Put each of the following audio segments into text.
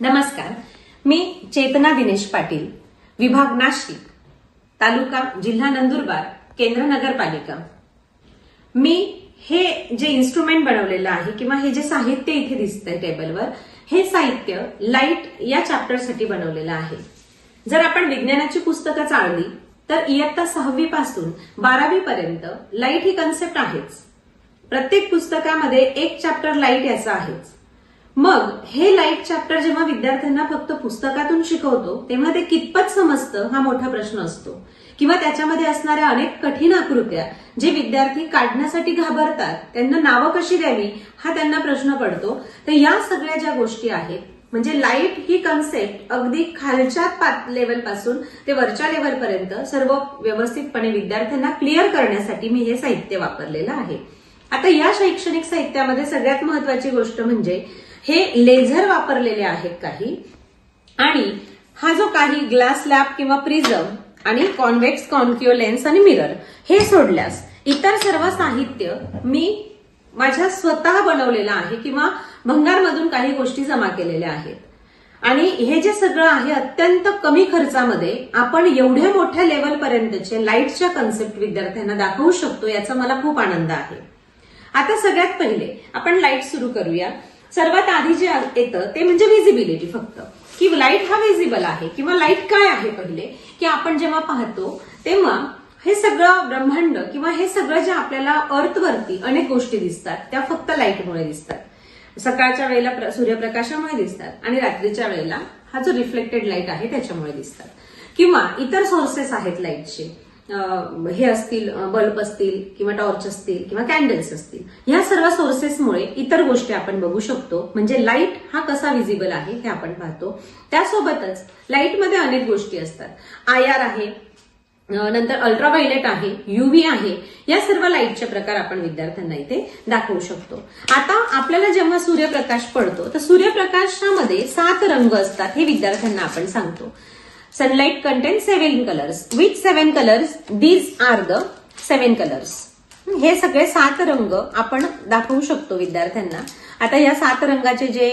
नमस्कार, मी चेतना दिनेश पाटील, विभाग नाशिक, तालुका जिल्हा नंदुरबार, केंद्र नगरपालिका। मी हे जे इन्स्ट्रुमेंट बनवलेलं आहे किंवा हे जे साहित्य इथे दिसतंय टेबलवर, हे साहित्य लाईट या चॅप्टरसाठी बनवलेलं आहे। जर आपण विज्ञानाची पुस्तकं चाळली तर इयत्ता 6वी पासून 12वी पर्यंत लाईट ही कन्सेप्ट आहेच। प्रत्येक पुस्तकामध्ये एक चॅप्टर लाईट याचा आहेच। मग हे लाईट चॅप्टर जेव्हा विद्यार्थ्यांना फक्त पुस्तकातून शिकवतो तेव्हा ते कितपत समजतं हा मोठा प्रश्न असतो, किंवा त्याच्यामध्ये असणाऱ्या अनेक कठीण आकृत्या जे विद्यार्थी काढण्यासाठी घाबरतात, त्यांना नावं कशी द्यावी हा त्यांना प्रश्न पडतो। तर या सगळ्या ज्या गोष्टी आहेत, म्हणजे लाईट ही कन्सेप्ट अगदी खालच्या लेवल पासून ते वरच्या लेवल पर्यंत सर्व व्यवस्थितपणे विद्यार्थ्यांना क्लिअर करण्यासाठी मी हे साहित्य वापरलेलं आहे। आता या शैक्षणिक साहित्यामध्ये सगळ्यात महत्वाची गोष्ट म्हणजे हे लेझर वापरलेले आहेत काही, आणि हा जो काही ग्लास लॅब किंवा प्रिझम आणि कॉन्व्हेक्स कॉन्केव्ह लेन्स आणि मिरर हे सोडल्यास इतर सर्व साहित्य मी माझ्या स्वतः बनवलेलं आहे किंवा भंगारमधून काही गोष्टी जमा केलेल्या आहेत। आणि हे जे सगळं आहे अत्यंत कमी खर्चामध्ये आपण एवढ्या मोठ्या लेवल पर्यंतचे लाईटच्या कन्सेप्ट विद्यार्थ्यांना दाखवू शकतो, याचा मला खूप आनंद आहे। आता सगळ्यात पहिले आपण लाईट सुरू करूया। सर्वात आधी जे येतं ते म्हणजे व्हिजिबिलिटी, फक्त की लाईट हा व्हिजिबल आहे किंवा लाईट काय आहे। पहिले की आपण जेव्हा पाहतो तेव्हा हे सगळं ब्रह्मांड किंवा हे सगळं जे आपल्याला अर्थवरती अनेक गोष्टी दिसतात त्या फक्त लाईटमुळे दिसतात। सकाळच्या वेळेला सूर्यप्रकाशामुळे दिसतात आणि रात्रीच्या वेळेला हा जो रिफ्लेक्टेड लाईट आहे त्याच्यामुळे दिसतात, किंवा इतर सोर्सेस आहेत लाईटचे, हे असतील बल्ब असतील किंवा टॉर्च असतील किंवा कॅन्डल्स असतील, ह्या सर्व सोर्सेसमुळे इतर गोष्टी आपण बघू शकतो। म्हणजे लाईट हा कसा विजिबल आहे हे आपण पाहतो। त्यासोबतच लाईटमध्ये अनेक गोष्टी असतात, IR आहे, नंतर अल्ट्राव्हायोलेट आहे, UV आहे, या सर्व लाईटचे प्रकार आपण विद्यार्थ्यांना इथे दाखवू शकतो। आता आपल्याला जेव्हा सूर्यप्रकाश पडतो तर सूर्यप्रकाशामध्ये 7 रंग असतात हे विद्यार्थ्यांना आपण सांगतो। Sunlight contains 7 colors. Which 7 colors? These are the 7 colors. हे सगळे 7 रंग आपण दाखवू शकतो विद्यार्थ्यांना। आता या 7 रंगाचे जे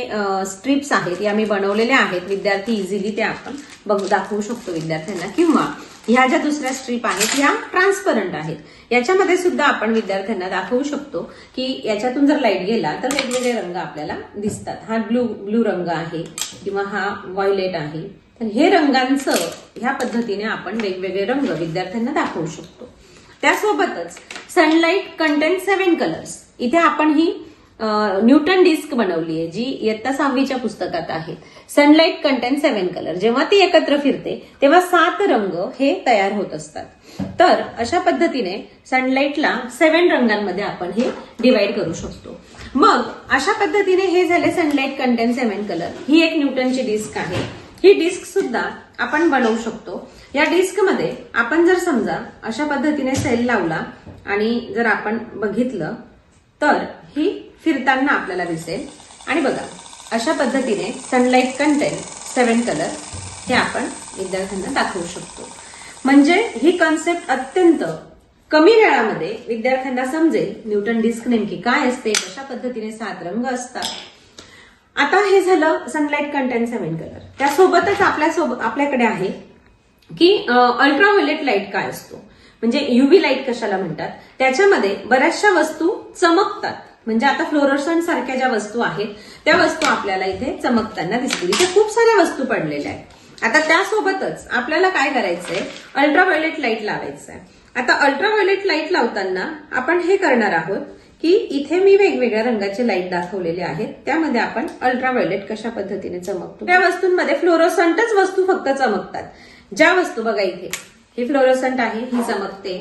स्ट्रिप्स आहेत या मी बनवलेल्या आहेत, विद्यार्थी इझिली ते आपण दाखवू शकतो विद्यार्थ्यांना, किंवा ह्या ज्या दुसऱ्या स्ट्रीप आहेत ह्या ट्रान्सपरंट आहेत, याच्यामध्ये सुद्धा आपण विद्यार्थ्यांना दाखवू शकतो की याच्यातून जर लाईट गेला तर वेगवेगळे रंग आपल्याला दिसतात। हा ब्लू रंग आहे किंवा हा व्हायोलेट आहे, तर हे रंगांचं ह्या पद्धतीने आपण वेगवेगळे रंग विद्यार्थ्यांना दाखवू शकतो। त्यासोबतच सनलाईट कंटेन्स 7 कलर्स, इथे आपण ही न्यूटन डिस्क बनवली आहे जी इयत्ता 6वीच्या पुस्तकात आहे। सनलाईट कंटेन्स 7 कलर, जेव्हा ती एकत्र फिरते तेव्हा 7 रंग हे तयार होत असतात। तर अशा पद्धतीने सनलाईटला 7 रंगांमध्ये आपण हे डिवाइड करू शकतो। मग अशा पद्धतीने हे झाले सनलाईट कंटेन्स 7 कलर। ही एक न्यूटनची डिस्क आहे, ही डिस्क सुद्धा आपण बनवू शकतो। या डिस्क मध्ये आपण जर समजा अशा पद्धतीने सेल लावला आणि जर आपण बघितलं तर ही फिरताना आपल्याला दिसेल, आणि बघा अशा पद्धतीने सनलाईट कंटेन 7 कलर हे आपण विद्यार्थ्यांना दाखवू शकतो। म्हणजे ही कन्सेप्ट अत्यंत कमी वेळामध्ये विद्यार्थ्यांना समजेल न्यूटन डिस्क नेमकी काय असते, कशा पद्धतीने 7 रंग असतात। आता हे झालं सनलाईट कंटेन 7 कलर। त्यासोबतच आपल्याकडे आहे की अल्ट्राव्हायोलेट लाईट काय असतो, म्हणजे UV लाईट कशाला म्हणतात। त्याच्यामध्ये बऱ्याचशा वस्तू चमकतात, म्हणजे आता फ्लोरोसंट सारख्या ज्या वस्तू आहेत त्या वस्तू आपल्याला इथे चमकताना दिसतील। इथे खूप साऱ्या वस्तू पडलेल्या आहेत। आता त्यासोबतच आपल्याला काय करायचंय, अल्ट्राव्हायोलेट लाईट लावायचंय। आता अल्ट्राव्हायोलेट लाईट लावताना आपण हे करणार आहोत की इथे मी वेगवेगळ्या रंगाचे लाईट दाखवलेले आहेत, त्यामध्ये आपण अल्ट्राव्हायोलेट कशा पद्धतीने चमकतो। त्या वस्तूंमध्ये फ्लोरोसंटच वस्तू फक्त चमकतात। ज्या वस्तू बघा इथे ही फ्लोरोसंट आहे, ही चमकते,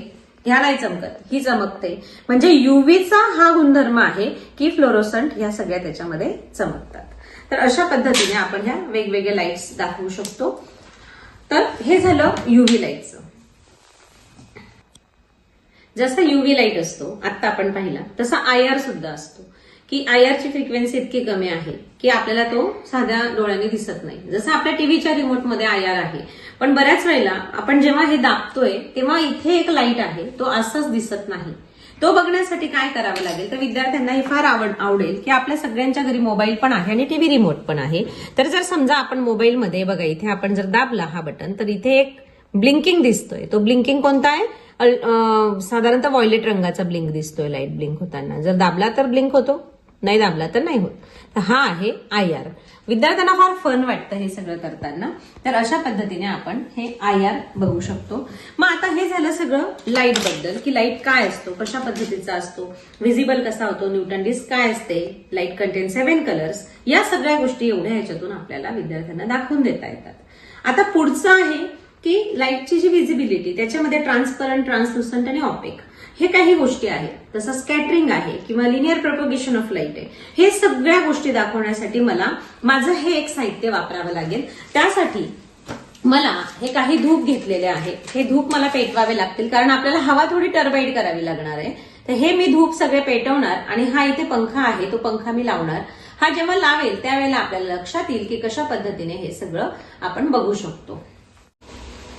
ह्या नाही चमकत, ही चमकते, म्हणजे UVचा हा गुणधर्म आहे की फ्लोरोसंट ह्या सगळ्या त्याच्यामध्ये चमकतात। तर अशा पद्धतीने आपण ह्या वेगवेगळे लाईट्स दाखवू शकतो। तर हे झालं UV लाईटचं। जसं UV लाईट असतो आता आपण पाहिला, तसा IR सुद्धा असतो की IR ची फ्रिक्वेन्सी इतकी कमी आहे की आपल्याला तो साध्या डोळ्यांनी दिसत नाही। जसं आपल्या टीव्हीच्या रिमोटमध्ये IR आहे, पण बऱ्याच वेळेला आपण जेव्हा हे दाबतोय तेव्हा इथे एक लाईट आहे, तो असाच दिसत नाही। तो बघण्यासाठी काय करावं लागेल तर विद्यार्थ्यांना हे फार आवडेल की आपल्या सगळ्यांच्या घरी मोबाईल पण आहे आणि टीव्ही रिमोट पण आहे. तर जर समजा आपण मोबाईलमध्ये बघा इथे आपण जर दाबला हा बटन तर इथे एक ब्लिंकिंग दिसतोय. तो ब्लिंकिंग कोणता आहे? साधारणतः व्हायलेट रंगाचा ब्लिंक दिसतोय लाईट ब्लिंक होताना. जर दाबला तर ब्लिंक होतो, नाही दाबला तर नाही होत. तर हा आहे IR. विद्यार्थ्यांना फार फन वाटतं हे सगळं करताना. तर अशा पद्धतीने आपण हे IR बघू शकतो. मग आता हे झालं सगळं लाईट बद्दल की लाईट काय असतो, कशा पद्धतीचा असतो, व्हिजिबल कसा होतो, न्यूटन डिस्क काय असते, लाईट कंटेन 7 कलर्स, या सगळ्या गोष्टी एवढ्या ह्याच्यातून आपल्याला विद्यार्थ्यांना दाखवून देता येतात. आता पुढचं आहे की लाईटची जी व्हिजिबिलिटी त्याच्यामध्ये ट्रान्सपरंट, ट्रान्सलुसंट आणि ऑपेक हे काही गोष्टी आहेत. तसं स्कॅटरिंग आहे किंवा लिनियर प्रोपगेशन ऑफ लाईट आहे. हे सगळ्या गोष्टी दाखवण्यासाठी मला माझं हे एक साहित्य वापरावं लागेल. त्यासाठी मला हे काही धूप घेतलेले आहे. हे धूप मला पेटवावे लागतील कारण आपल्याला हवा थोडी टर्बाईड करावी लागणार आहे. तर हे मी धूप सगळे पेटवणार आणि हा इथे पंखा आहे, तो पंखा मी लावणार. हा जेव्हा लावेल त्यावेळेला आपल्याला लक्षात येईल की कशा पद्धतीने हे सगळं आपण बघू शकतो.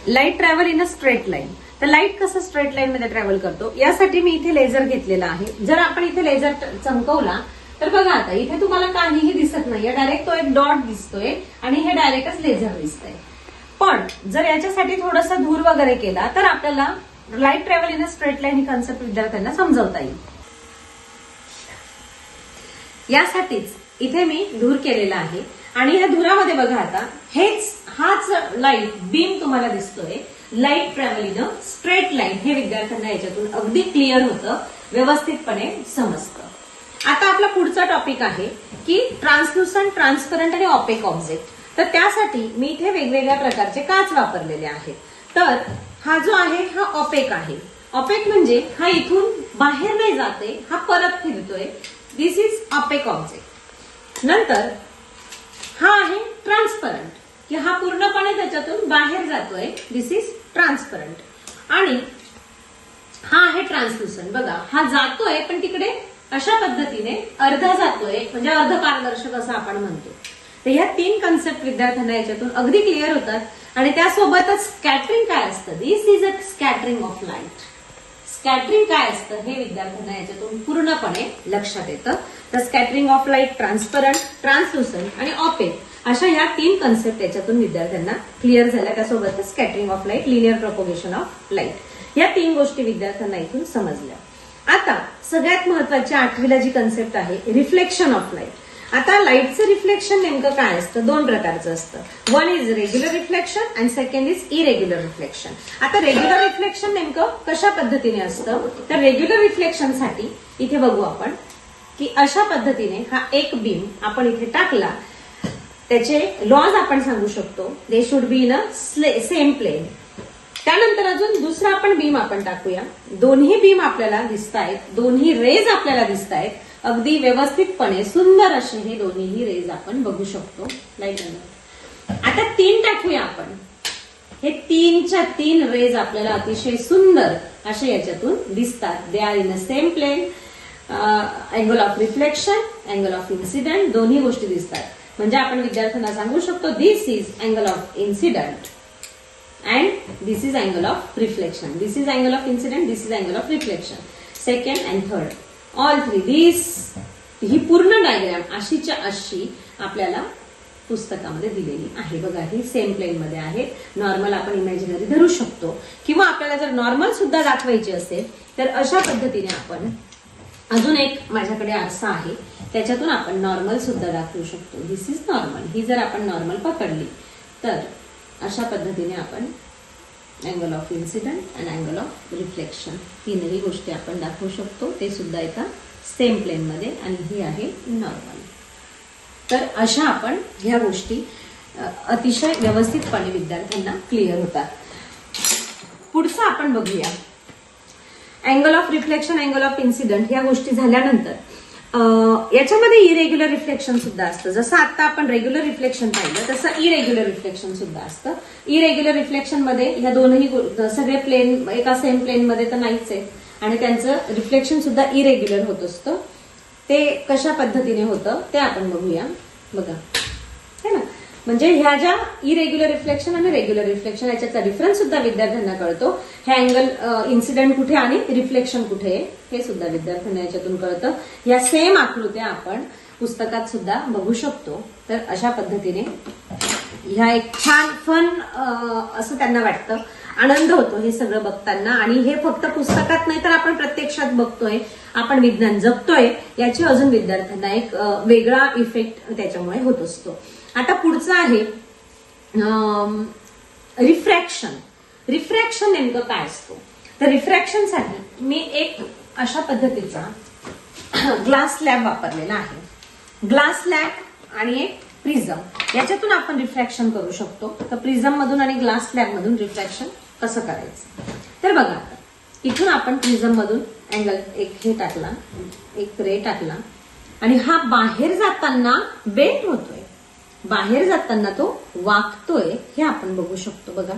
Light travel in a straight line. तर लाईट कसं स्ट्रेट लाईन मध्ये ट्रॅव्हल करतो यासाठी मी इथे लेझर घेतलेला आहे. जर आपण इथे लेझर चमकवला तर बघा आता इथे तुम्हाला काहीही दिसत नाहीये, डायरेक्ट तो एक डॉट दिसतोय आणि हे डायरेक्टच लेझर दिसतंय. पण जर याच्यासाठी थोडासा धूर वगैरे केला तर आपल्याला light travel in a straight line he concept विद्यार्थ्यांना समजवता येईल. यासाठीच इथे मी धूर केलेला आहे आणि या धुरामध्ये बघा आता हाच लाईट बीम तुम्हाला दिसतोय. Light travel in a straight line हे विद्यार्थ्यांना याच्यातून अगदी क्लिअर होतं, व्यवस्थितपणे समजतं. आता आपला पुढचा टॉपिक आहे की ट्रान्सलुसंट, ट्रान्सपरंट आणि ऑपेक ऑब्जेक्ट. तर त्यासाठी मी इथे वेगवेगळ्या प्रकारचे काच वापरलेले आहेत. तर हा जो आहे हा ऑपेक आहे. ऑपेक म्हणजे हा इथून बाहेर नाही जाते, हा परत फिरतोय. दिस इज ऑपेक ऑब्जेक्ट. नंतर हा आहे ट्रान्सपरंट की हा पूर्णपणे त्याच्यातून बाहेर जातोय. दिस इज ट्रान्सपरंट. आणि हा आहे ट्रान्सलुसंट. बघा हा जातोय पण तिकडे अशा पद्धतीने अर्धा जातोय, म्हणजे अर्ध पारदर्शक असं आपण म्हणतो. तर ह्या 3 कन्सेप्ट विद्यार्थ्यांना याच्यातून अगदी क्लिअर होतात. आणि त्यासोबतच स्कॅटरिंग काय असतं, this is a scattering of light. Scattering काय असतं हे विद्यार्थ्यांना याच्यातून पूर्णपणे लक्षात येतं. तर scattering of light, transparent, translucent आणि ऑपेक अशा या 3 कन्सेप्ट याच्यातून विद्यार्थ्यांना क्लिअर झाल्या. त्यासोबतच scattering of light, linear propagation of light या 3 गोष्टी विद्यार्थ्यांना इथून समजल्या. आता सगळ्यात महत्वाची 8वीला जी कन्सेप्ट आहे रिफ्लेक्शन ऑफ लाईट. आता लाईटचं रिफ्लेक्शन नेमकं काय असतं? 2 प्रकारचं असतं. One is regular reflection and second is irregular reflection. आता रेग्युलर रिफ्लेक्शन नेमकं कशा पद्धतीने असतं तर रेग्युलर रिफ्लेक्शनसाठी इथे बघू आपण की अशा पद्धतीने हा एक बीम आपण इथे टाकला. त्याचे लॉज आपण सांगू शकतो. They should be in a same plane. त्यानंतर अजून दुसरा आपण बीम आपण टाकूया. दोन्ही बीम आपल्याला दिसतायत, दोन्ही रेज आपल्याला दिसतायत. अगदी व्यवस्थितपणे सुंदर असे हे दोन्हीही रेज आपण बघू शकतो. लाईट आता 3 टाकूया आपण. हे 3च्या 3 रेज आपल्याला अतिशय सुंदर असे याच्यातून दिसतात. They are in a same plane. Angle of reflection, angle of incidence दोन्ही गोष्टी दिसतात. म्हणजे आपण विद्यार्थ्यांना सांगू शकतो this is angle of incidence and this is angle of reflection. This is angle of incidence, this is angle of reflection. Second and third all 3 this. ही पूर्ण डायग्राम अशीच्या अशी आपल्याला पुस्तकामध्ये दिलेली आहे. बघा ही सेम प्लेन मध्ये आहे. नॉर्मल आपण इमॅजिनरी धरू शकतो किंवा आपल्याला जर नॉर्मल सुद्धा दाखवायची असेल तर अशा पद्धतीने आपण अजून एक माझ्याकडे आरसा आहे त्याच्यातून आपण नॉर्मल सुद्धा दाखवू शकतो. This is normal. ही जर आपण नॉर्मल पकडली तर अशा पद्धतीने आपण angle of incidence and angle of reflection तीनही गोष्टी आपण दाखवू शकतो. ते सुद्धा एका सेम प्लेन मध्ये आणि ही आहे नॉर्मल. तर अशा आपण ह्या गोष्टी अतिशय व्यवस्थितपणे विद्यार्थ्यांना क्लिअर होतात. पुढचं आपण बघूया angle of reflection, angle of incident या गोष्टी झाल्यानंतर याच्यामध्ये इरेग्युलर रिफ्लेक्शन सुद्धा असतं. जसं आता आपण रेग्युलर रिफ्लेक्शन पाहिलं तसं इरेग्युलर रिफ्लेक्शन सुद्धा असतं. इरेग्युलर रिफ्लेक्शन मध्ये ह्या दोनही सगळे प्लेन एका सेम प्लेन मध्ये तर नाहीच आहे आणि त्यांचं रिफ्लेक्शन सुद्धा इरेग्युलर होत असतं. ते कशा पद्धतीने होतं ते आपण बघूया. बघा है ना, म्हणजे ह्या ज्या इरेग्युलर रिफ्लेक्शन आणि रेग्युलर रिफ्लेक्शन याच्याचा डिफरन्स सुद्धा विद्यार्थ्यांना कळतो. हे अँगल इन्सिडेंट कुठे आणि रिफ्लेक्शन कुठे आहे हे सुद्धा विद्यार्थ्यांना याच्यातून कळतं. या सेम आकृत्या आपण पुस्तकात सुद्धा बघू शकतो. तर अशा पद्धतीने ह्या एक छान फन असं त्यांना वाटतं, आनंद होतो हे सगळं बघताना. आणि हे फक्त पुस्तकात नाही तर आपण प्रत्यक्षात बघतोय, आपण विज्ञान जगतोय याची अजून विद्यार्थ्यांना एक वेगळा इफेक्ट त्याच्यामुळे होत असतो. आता पुढचं आहे रिफ्रॅक्शन. रिफ्रॅक्शन नेमकं काय असतो तर रिफ्रॅक्शनसाठी मी एक अशा पद्धतीचा ग्लास स्लॅब वापरलेला आहे. ग्लास स्लॅब आणि एक प्रिझम याच्यातून आपण रिफ्रॅक्शन करू शकतो. तर प्रिझम मधून आणि ग्लास स्लॅब मधून रिफ्रॅक्शन कसं करायचं तर बघा, इथून आपण प्रिझम मधून अँगल एक हे टाकला, एक रे टाकला आणि हा बाहेर जाताना बेंड होतोय, बाहेर जाताना तो वाकतोय हे आपण बघू शकतो. बघा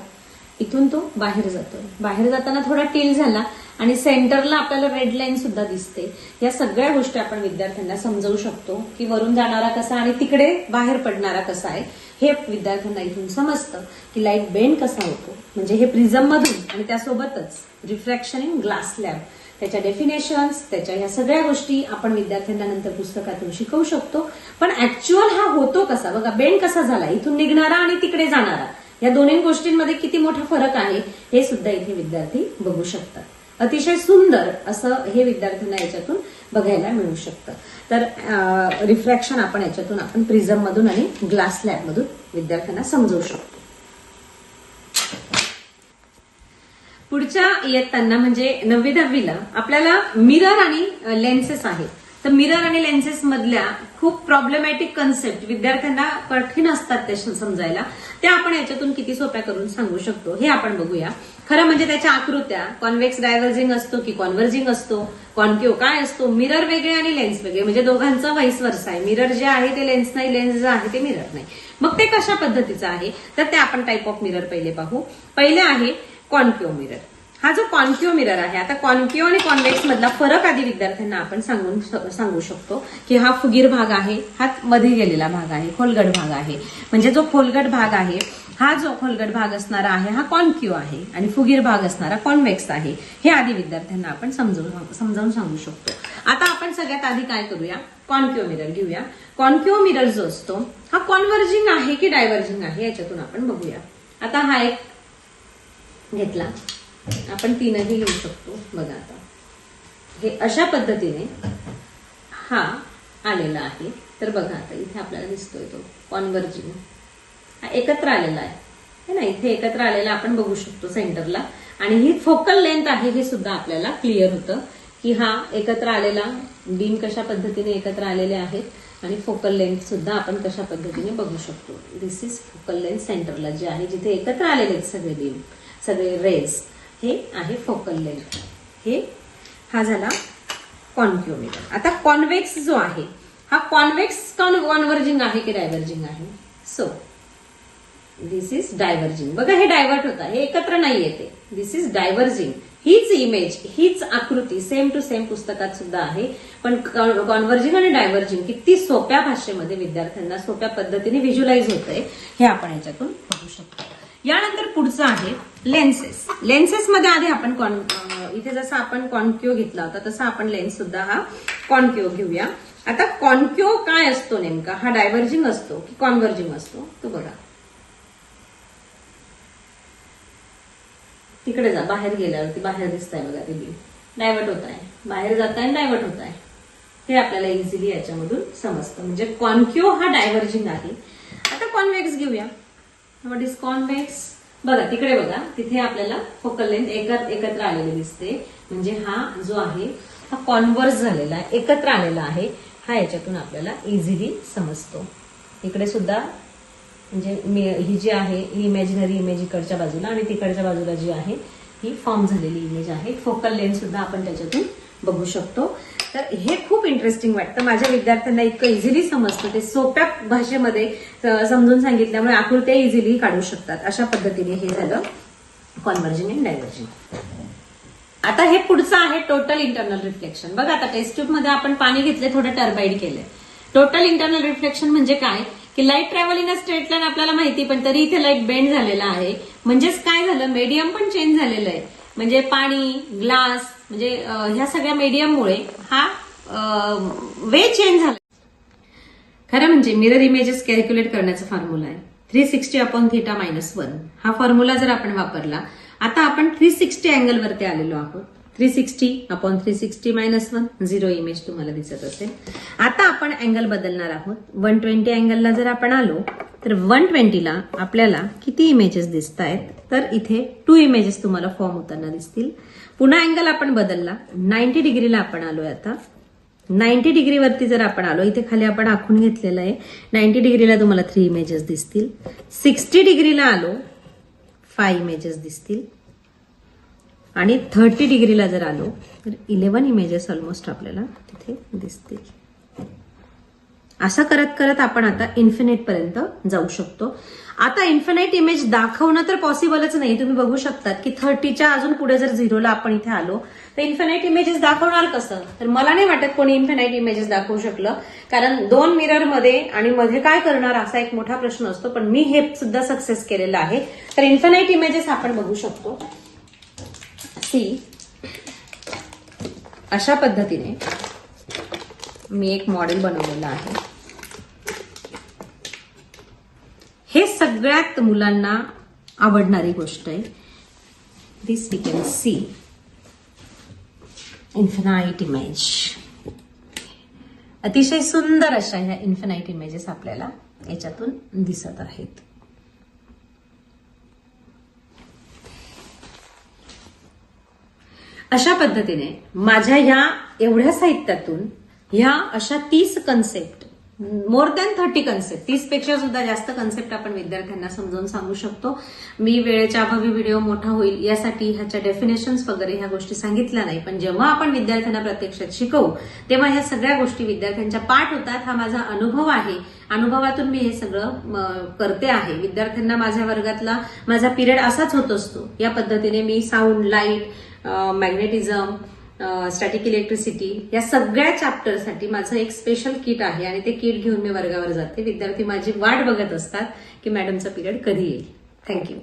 इथून तो बाहेर जातोय, बाहेर जाताना थोडा टिल झाला आणि सेंटरला आपल्याला रेड लाईन सुद्धा दिसते. या सगळ्या गोष्टी आपण विद्यार्थ्यांना समजावू शकतो की वरून जाणारा कसा आणि तिकडे बाहेर पडणारा कसा आहे हे विद्यार्थ्यांना इथून समजतं की लाईट बेंड कसा होतो. म्हणजे हे प्रिझम मधून आणि त्यासोबतच रिफ्रॅक्शन इन ग्लास स्लॅब त्याच्या डेफिनेशन्स, त्याच्या ह्या सगळ्या गोष्टी आपण विद्यार्थ्यांना नंतर पुस्तकातून शिकवू शकतो. पण ऍक्च्युअल हा होतो कसा, बघा बेंड कसा झाला, इथून निघणारा आणि तिकडे जाणारा या दोन्ही गोष्टींमध्ये किती मोठा फरक आहे हे सुद्धा इथे विद्यार्थी बघू शकतात. अतिशय सुंदर असं हे विद्यार्थ्यांना याच्यातून बघायला मिळू शकतं. तर रिफ्रॅक्शन आपण याच्यातून आपण प्रिझम मधून आणि ग्लास स्लॅब मधून विद्यार्थ्यांना समजवू शकतो. पुढच्या इयत्तांना म्हणजे 9वी-10वीला आपल्याला मिरर आणि लेन्सेस आहेत. तर मिरर आणि लेन्सेस मधल्या खूप प्रॉब्लेमॅटिक कन्सेप्ट विद्यार्थ्यांना कठीण असतात ते समजायला, त्या आपण याच्यातून किती सोप्या करून सांगू शकतो हे आपण बघूया. खरं म्हणजे त्याच्या आकृत्या कॉन्व्हेक्स डायव्हर्जिंग असतो की कॉन्व्हर्जिंग असतो, कॉन्केव्ह काय असतो, मिरर वेगळे आणि लेन्स वेगळे, म्हणजे दोघांचा व्हाईस वर्सा आहे. मिरर जे आहे ते लेन्स नाही, लेन्स जे आहे ते मिरर नाही. मग ते कशा पद्धतीचं आहे तर ते आपण टाईप ऑफ मिरर पहिले पाहू. पहिले आहे कॉन्केव्ह मिरर. हा जो कॉन्केव्ह मिरर आहे, आता कॉन्केव्ह आणि कॉन्व्हेक्स मधला फरक आधी विद्यार्थ्यांना आपण सांगू शकतो की हा फुगीर भाग आहे, हा मध्ये गेलेला भाग आहे, खोलगट भाग आहे. म्हणजे जो खोलगट भाग आहे, हा जो खोलगट भाग असणारा आहे हा कॉन्केव्ह आहे आणि फुगीर भाग असणारा कॉन्व्हेक्स आहे. हे आधी विद्यार्थ्यांना आपण समजावून सांगू शकतो. आता आपण सगळ्यात आधी काय करूया, कॉन्केव्ह मिरर घेऊया. कॉन्केव्ह मिरर जो असतो हा कॉन्व्हर्जिंग आहे की डायव्हर्जिंग आहे याच्यातून आपण बघूया. आता हा एक घेतला, आपण तीनही घेऊ शकतो. बघा आता हे अशा पद्धतीने हा आलेला आहे. तर बघा आता इथे आपल्याला दिसतोय तो कॉन्व्हर्जिंग हा एकत्र आलेला आहे ना, इथे एकत्र आलेला आपण बघू शकतो सेंटरला. आणि ही फोकल लेंथ आहे हे सुद्धा आपल्याला क्लिअर होतं की हा एकत्र आलेला बीम कशा पद्धतीने एकत्र आलेले आहेत आणि फोकल लेंथ सुद्धा आपण कशा पद्धतीने बघू शकतो. दिस इज फोकल लेंथ सेंटरला जे आहे जिथे एकत्र आलेले आहेत सगळे बीम, सगळे रेज, हे आहे फोकल लेंथ. हे हा झाला कॉन्केव्ह मिरर. आता कॉन्व्हेक्स जो आहे हा कॉन्व्हेक्स कॉन्व्हर्जिंग आहे की डायव्हर्जिंग आहे. So this is diverging. बघा हे डायव्हर्ट होता, हे एकत्र नाही येते. दिस इज डायव्हर्जिंग. हीच इमेज, हीच आकृती सेम टू सेम पुस्तकात सुद्धा आहे. पण कॉन्व्हर्जिंग आणि डायव्हर्जिंग किती सोप्या भाषेमध्ये विद्यार्थ्यांना सोप्या पद्धतीने व्हिज्युअलाइज होतंय हे आपण याच्यातून बघू शकतो. यानंतर पुढचं आहे लेन्सेस. लेन्सेस मध्ये आधी आपण इथे जसं आपण कॉन्केव्ह घेतला होता तसा आपण लेन्स सुद्धा हा कॉन्केव्ह घेऊया. आता कॉन्केव्ह काय असतो नेमका, हा डायव्हर्जिंग असतो की कॉन्व्हर्जिंग असतो तो बघा. तिकडे जा, बाहेर गेल्यावरती बाहेर दिसत आहे बघा, ते बीम डायव्हर्ट होत आहे, बाहेर जात आहे डायव्हर्ट होत आहे. हे आपल्याला इझिली याच्यामधून समजतं. म्हणजे कॉन्केव्ह हा डायव्हर्जिंग आहे. आता कॉन्व्हेक्स घेऊया. व्हॉट इज कॉन्व्हेक्स, बघा तिकडे बघा, तिथे आपल्याला फोकल लेंथ एकत्र आलेली दिसते. म्हणजे हा जो आहे हा कॉन्व्हर्स झालेला आहे, एकत्र आलेला आहे. हा याच्यातून आपल्याला इझिली समजतो. इकडे सुद्धा म्हणजे ही जी आहे ही इमॅजिनरी इमेज इकडच्या बाजूला आणि तिकडच्या बाजूला जी आहे ही फॉर्म झालेली इमेज आहे. फोकल लेंथ सुद्धा आपण त्याच्यातून बघू शकतो. तर हे खूप इंटरेस्टिंग वाटतं. माझ्या विद्यार्थ्यांना इतकं इझिली समजतं, ते सोप्या भाषेमध्ये समजून सांगितल्यामुळे आकृत्या इझिली काढू शकतात. अशा पद्धतीने हे झालं कॉन्व्हर्जिंग अँड डायव्हर्जिंग. आता हे पुढचं आहे टोटल इंटरनल रिफ्लेक्शन. बघा आता टेस्ट ट्यूब मध्ये आपण पाणी घेतले, थोडं टर्बाइड केलंय. टोटल इंटरनल रिफ्लेक्शन म्हणजे काय की light travel in a straight line आपल्याला माहिती, पण तरी इथे लाईट बेंड झालेला आहे. म्हणजेच काय झालं, मीडियम पण चेंज झालेलं आहे. म्हणजे पाणी, ग्लास, म्हणजे ह्या सगळ्या मीडियममुळे हा वे चेंज झाला. खरं म्हणजे मिरर इमेजेस कॅल्क्युलेट करण्याचा फॉर्म्युला आहे 360/θ-1. हा फॉर्म्युला जर आपण वापरला, आता आपण 360 अँगल वरती आलेलो आहोत. 360/360 - 1, 0 इमेज तुम्हाला दिसत असेल. आता आपण अँगल बदलणार आहोत. 120 अँगलला जर आपण आलो तर 120ला आपल्याला किती इमेजेस दिसत आहेत, तर इथे 2 इमेजेस तुम्हाला फॉर्म होताना दिसतील. पुन्हा अँगल आपण बदलला, 90 डिग्रीला आपण आलोय. आता 90 डिग्रीवरती जर आपण आलो, इथे खाली आपण आखून घेतलेलं आहे. 90 डिग्रीला तुम्हाला 3 इमेजेस दिसतील. 60 डिग्रीला आलो, 5 इमेजेस दिसतील. आणि 30 डिग्रीला जर आलो तर 11 इमेजेस ऑलमोस्ट आपल्याला तिथे दिसतील. असं करत करत आपण आता इन्फिनिट पर्यंत जाऊ शकतो. आता इन्फिनाइट इमेज दाखवणं तर पॉसिबलच नाही. तुम्ही बघू शकतात की 30च्या अजून पुढे जर 0ला आपण इथे आलो तर इन्फिनाइट इमेजेस दाखवणार कसं? तर मला नाही वाटत कोणी इन्फिनाइट इमेजेस दाखवू शकलं, कारण 2 मिररमध्ये आणि मध्ये काय करणार असा एक मोठा प्रश्न असतो. पण मी हे सुद्धा सक्सेस केलेलं आहे. तर इन्फिनाइट इमेजेस आपण बघू शकतो. अशा पद्धतीने मी एक मॉडेल बनवलेलं आहे. हे सगळ्यात मुलांना आवडणारी गोष्ट आहे. This we can see infinite image. अतिशय सुंदर अशा ह्या इन्फिनाइट इमेजेस आपल्याला याच्यातून दिसत आहेत. अशा पद्धतीने माझ्या ह्या एवढ्या साहित्यातून ह्या अशा 30 कन्सेप्ट, मोर दॅन 30 कन्सेप्ट, 30 पेक्षा सुद्धा जास्त कन्सेप्ट आपण विद्यार्थ्यांना समजावून सांगू शकतो. मी वेळेच्या अभावी व्हिडिओ मोठा होईल यासाठी ह्याच्या डेफिनेशन्स वगैरे ह्या गोष्टी सांगितल्या नाही. पण जेव्हा आपण विद्यार्थ्यांना प्रत्यक्षात शिकवू तेव्हा ह्या सगळ्या गोष्टी विद्यार्थ्यांच्या पाठ होतात. हा माझा अनुभव आहे. अनुभवातून मी हे सगळं करते आहे. विद्यार्थ्यांना माझ्या वर्गातला माझा पिरियड असाच होत असतो. या पद्धतीने मी sound, light, magnetism, static electricity या सगळ्या चॅप्टरसाठी माझं एक स्पेशल किट आहे आणि ते किट घेऊन मी वर्गावर जाते. विद्यार्थी माझी वाट बघत असतात की मॅडमचा पिरियड कधी येईल. थँक्यू.